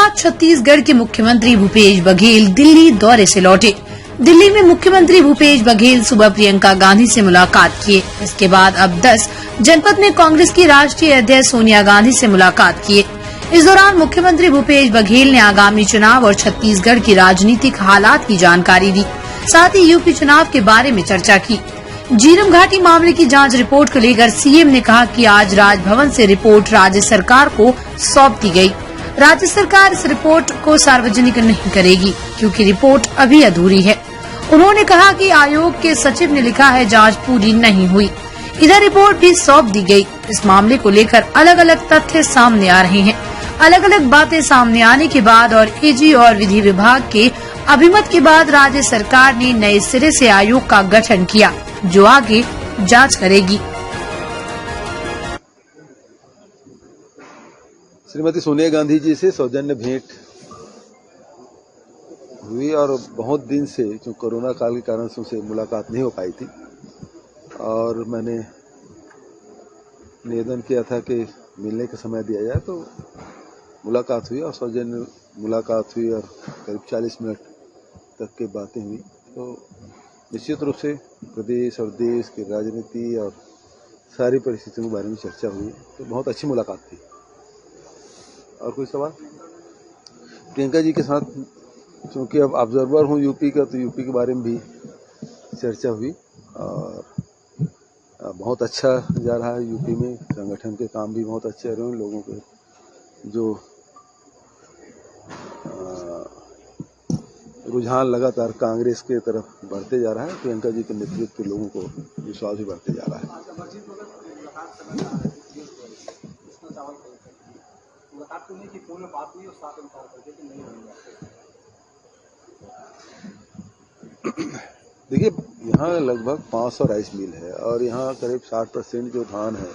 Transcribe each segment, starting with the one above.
बाद छत्तीसगढ़ के मुख्यमंत्री भूपेश बघेल दिल्ली दौरे से लौटे। दिल्ली में मुख्यमंत्री भूपेश बघेल सुबह प्रियंका गांधी से मुलाकात किए। इसके बाद अब 10 जनपद में कांग्रेस की राष्ट्रीय अध्यक्ष सोनिया गांधी से मुलाकात किए। इस दौरान मुख्यमंत्री भूपेश बघेल ने आगामी चुनाव और छत्तीसगढ़ की राजनीतिक हालात की जानकारी दी। साथ ही यूपी चुनाव के बारे में चर्चा की। झीरम घाटी मामले की जांच रिपोर्ट को लेकर सीएम ने कहा कि आज राजभवन से रिपोर्ट राज्य सरकार को सौंप दी गई। राज्य सरकार इस रिपोर्ट को सार्वजनिक नहीं करेगी क्योंकि रिपोर्ट अभी अधूरी है। उन्होंने कहा कि आयोग के सचिव ने लिखा है जांच पूरी नहीं हुई। इधर रिपोर्ट भी सौंप दी गई। इस मामले को लेकर अलग अलग तथ्य सामने आ रहे हैं। अलग अलग बातें सामने आने के बाद और एजी और विधि विभाग के अभिमत के बाद राज्य सरकार ने नए सिरे से आयोग का गठन किया जो आगे जांच करेगी। श्रीमती सोनिया गांधी जी से सौजन्य भेंट हुई और बहुत दिन से जो कोरोना काल के कारण से उनसे मुलाकात नहीं हो पाई थी और मैंने निवेदन किया था कि मिलने का समय दिया जाए, तो मुलाकात हुई और सौजन्य मुलाकात हुई और करीब 40 मिनट तक की बातें हुई। तो निश्चित रूप से प्रदेश और देश की राजनीति और सारी परिस्थितियों के बारे में चर्चा हुई। तो बहुत अच्छी मुलाकात थी। और कोई सवाल? प्रियंका जी के साथ क्योंकि अब ऑब्जर्वर हूँ यूपी का, तो यूपी के बारे में भी चर्चा हुई और बहुत अच्छा जा रहा है यूपी में। संगठन के काम भी बहुत अच्छे रहे हैं। लोगों के जो रुझान लगातार कांग्रेस के तरफ बढ़ते जा रहा है, प्रियंका जी के नेतृत्व के लोगों को विश्वास भी बढ़ते जा रहा है। देखिए, यहाँ लगभग 500 राइस मिल है और यहाँ करीब 60% जो धान है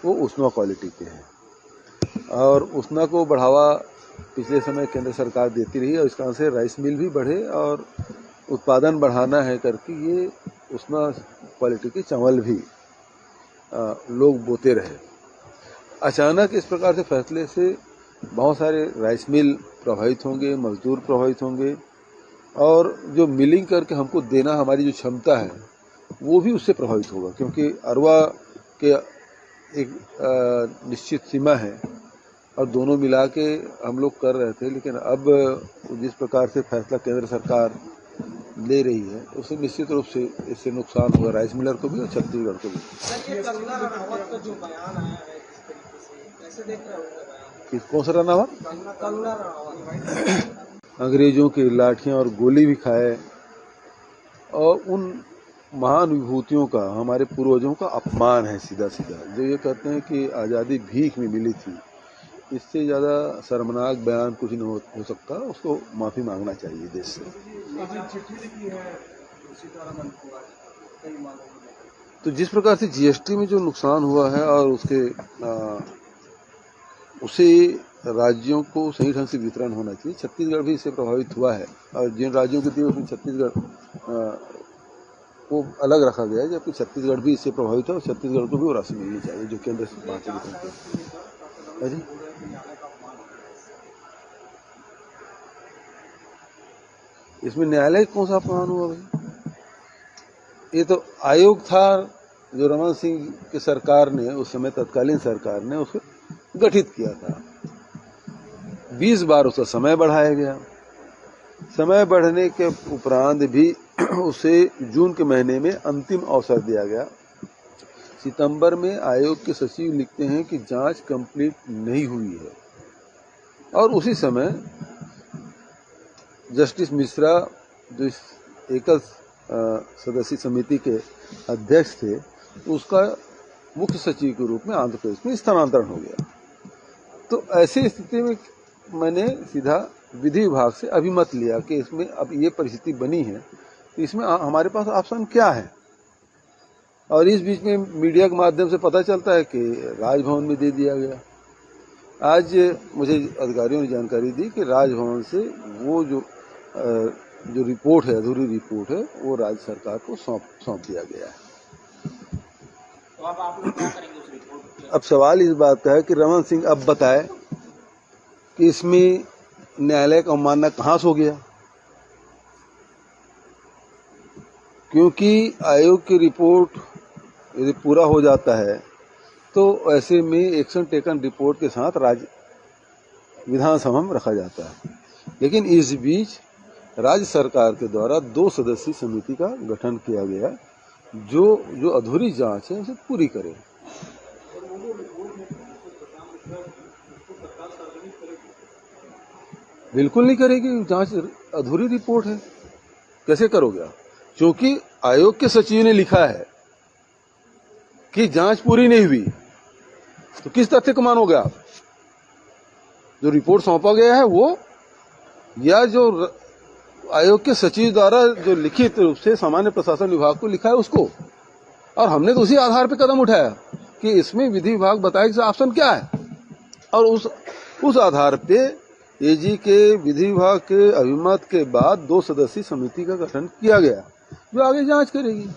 वो उष्णा क्वालिटी के हैं और उष्णा को बढ़ावा पिछले समय केंद्र सरकार देती रही और इस कारण से राइस मिल भी बढ़े और उत्पादन बढ़ाना है करके ये उष्णा क्वालिटी के चावल भी लोग बोते रहे। अचानक इस प्रकार से फैसले से बहुत सारे राइस मिल प्रभावित होंगे, मजदूर प्रभावित होंगे और जो मिलिंग करके हमको देना हमारी जो क्षमता है वो भी उससे प्रभावित होगा, क्योंकि अरवा के एक निश्चित सीमा है और दोनों मिला के हम लोग कर रहे थे। लेकिन अब जिस प्रकार से फैसला केंद्र सरकार ले रही है उससे निश्चित रूप से इससे नुकसान होगा राइस मिलर को भी और छत्तीसगढ़ को भी। कौन सा रहा? अंग्रेजों की लाठियां और गोली भी खाए और उन महान विभूतियों का, हमारे पूर्वजों का अपमान है सीधा सीधा। जो ये कहते हैं कि आज़ादी भीख में मिली थी, इससे ज़्यादा शर्मनाक बयान कुछ नहीं हो सकता। उसको माफ़ी मांगना चाहिए देश से। तो जिस प्रकार से जीएसटी में जो नुकसान हुआ है और उसे राज्यों को सही ढंग से वितरण होना चाहिए। छत्तीसगढ़ भी इससे प्रभावित हुआ है और जिन राज्यों के दिए उसमें छत्तीसगढ़ को अलग रखा गया है, जबकि छत्तीसगढ़ भी इससे प्रभावित है और छत्तीसगढ़ को भी वो राशि मिलनी चाहिए जो केंद्र से बांटे गए हैं। इसमें न्यायालय कौन सा अपमान हुआ भाई? ये तो आयोग था जो रमन सिंह की सरकार ने, उस समय तत्कालीन सरकार ने उसको गठित किया था। 20 बार उसका समय बढ़ाया गया। समय बढ़ने के उपरांत भी उसे जून के महीने में अंतिम अवसर दिया गया। सितंबर में आयोग के सचिव लिखते हैं कि जांच कंप्लीट नहीं हुई है और उसी समय जस्टिस मिश्रा जो इस एकल सदस्यीय समिति के अध्यक्ष थे, उसका मुख्य सचिव के रूप में आंध्र प्रदेश में स्थानांतरण हो गया। तो ऐसी स्थिति में मैंने सीधा विधि विभाग से अभिमत लिया कि इसमें अब ये परिस्थिति बनी है, तो इसमें हमारे पास ऑप्शन क्या है। और इस बीच में मीडिया के माध्यम से पता चलता है कि राजभवन में दे दिया गया। आज मुझे अधिकारियों ने जानकारी दी कि राजभवन से वो जो रिपोर्ट है, अधूरी रिपोर्ट है, वो राज्य सरकार को सौंप दिया गया है। तो अब आप लोग क्या करेंगे उस रिपोर्ट? अब सवाल इस बात का है कि रमन सिंह अब बताए कि इसमें न्यायालय का अवमानना कहां से हो गया? क्योंकि आयोग की रिपोर्ट यदि पूरा हो जाता है तो ऐसे में एक्शन टेकन रिपोर्ट के साथ राज्य विधानसभा में रखा जाता है। लेकिन इस बीच राज्य सरकार के द्वारा 2 सदस्यीय समिति का गठन किया गया जो अधूरी जांच है उसे पूरी करे। बिल्कुल नहीं करेगी, जांच अधूरी रिपोर्ट है, कैसे करोगे आप? क्योंकि आयोग के सचिव ने लिखा है कि जांच पूरी नहीं हुई, तो किस तथ्य को मानोगे आप? जो रिपोर्ट सौंपा गया है वो, या जो आयोग के सचिव द्वारा जो लिखित रूप से सामान्य प्रशासन विभाग को लिखा है उसको? और हमने तो उसी आधार पर कदम उठाया कि इसमें विधि विभाग बताए कि ऑप्शन क्या है, और उस आधार पे एजी के विधि विभाग के अभिमत के बाद 2 सदस्यीय समिति का गठन किया गया जो आगे जांच करेगी।